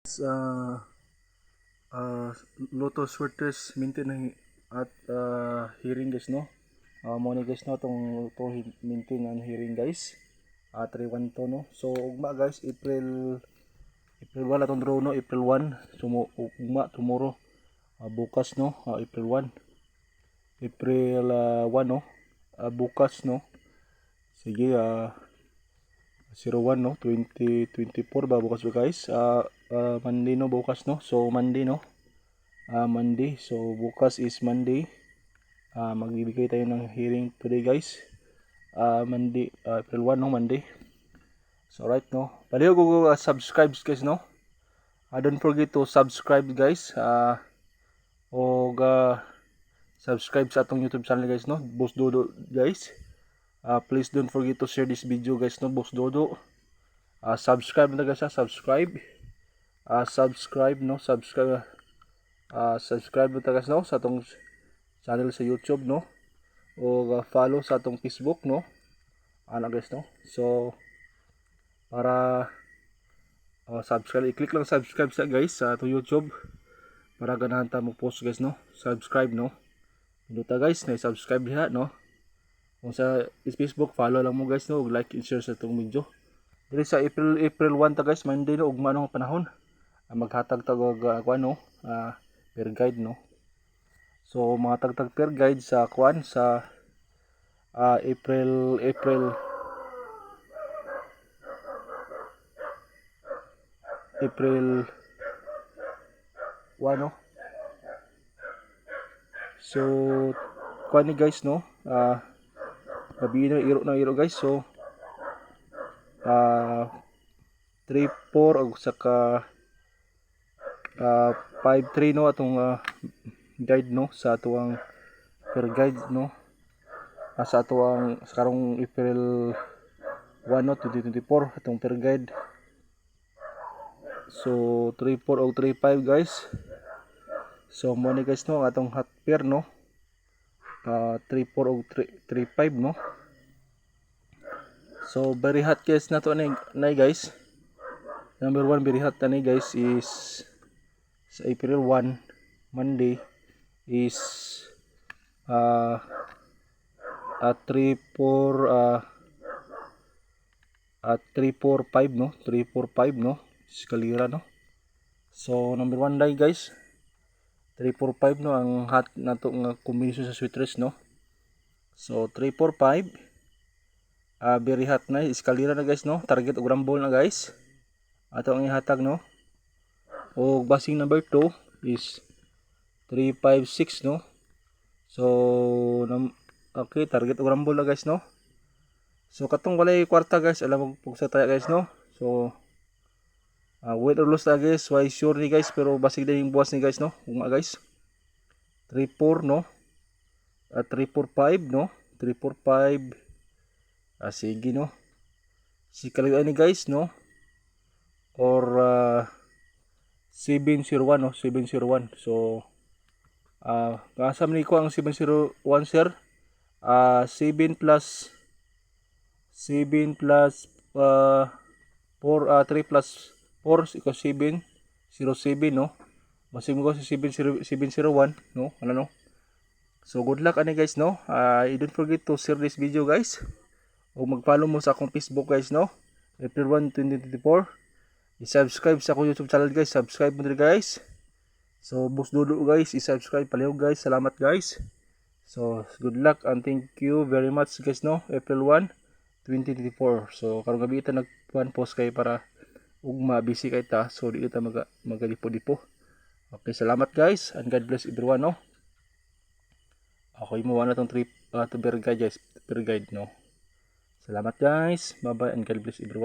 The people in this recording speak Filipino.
Sa uh, Lotus Fortress maintain na at hearing guys no. Mo ni guys no tong maintain ang hearing guys. 312 no. So ugma guys April 1 atong draw no, April 1. So ugma tomorrow bukas no, April 1. April 1 no. Bukas no. Sige 01 no, 2024 ba bukas ba guys? Monday no bukas no. So Monday no. Monday. So bukas is Monday. Magbibigay tayo ng hearing today guys. Monday, April 1 no, Monday. So right no. Paliw ko subscribe guys no. Don't forget to subscribe guys. Subscribe sa atong YouTube channel guys no. Boss Dodo guys. Please don't forget to share this video guys no, Boss Dodo. Subscribe na guys, subscribe. Subscribe no, subscribe na guys no sa atong channel sa YouTube no. O follow sa atong Facebook no. Guys no. So para subscribe, i-click lang subscribe sa guys sa atong YouTube para ganahan ta mo post guys no. Subscribe no. Pinuta guys na subscribe diha no. Kung sa Facebook, follow lang mo guys no, like and share sa itong video. Dili sa April 1 ta guys, Monday no, ugma no panahon. Maghatag tag kuan no, per guide no. So mga tagtag per guide sa kuan sa April 1 no. So kuan ni guys no, gabi na iro guys. So 3-4 og saka 5-3 no atong guide no sa atuang per guide no. Sa atuang sa karong April 1 no 2024 atong per guide. So 3-4 og 3-5 guys. So mo ni guys no atong hot pair no. 3-4 og 3-5 no. So very hot guys na to na guys. Number 1 very hot na guys is sa April 1 Monday is 3-4-5 no. 3-4-5 no. Eskalera no. So number 1 day guys. 3-4-5 no ang hot na to nga combination sa sweatress no. So 3-4-5 very hot na eskalera na guys no. Target og rumble na guys. Ato ang ihatag no. O basing number 2 is 3-5-6 no. So okay, target og rumble na guys no. So katong walay kwarta guys, alam mo pug sa taya guys no. So win or lose na guys, why sure ni guys, pero basig din yung buwas ni guys no. Kung guys 3-4 no, 3-4-5 no, 3-4-5 sige no, si kalian ni guys no, or 701 no, 701. So kasam ni ko ang 701 sir. 7 plus 3 plus 4 equals 7, 07 no. Masim ko si 701 no. Ano no. So good luck ani guys no. Don't forget to share this video guys. O mag-follow mo sa akong Facebook guys no. April 1, 2024. I-subscribe sa akong YouTube channel guys. Subscribe mo din guys. So Boss Dodo guys, i-subscribe palihog guys. Salamat guys. So good luck and thank you very much guys no. April 1, 2024. So karong gabi ita nag-post kay para ugma busy kay ta, so di kita magalipo-lipo. Okay, salamat guys and God bless everyone no. Ako mo na tong trip to per guide guys, per guide no. Salamat guys, bye bye and God bless everyone.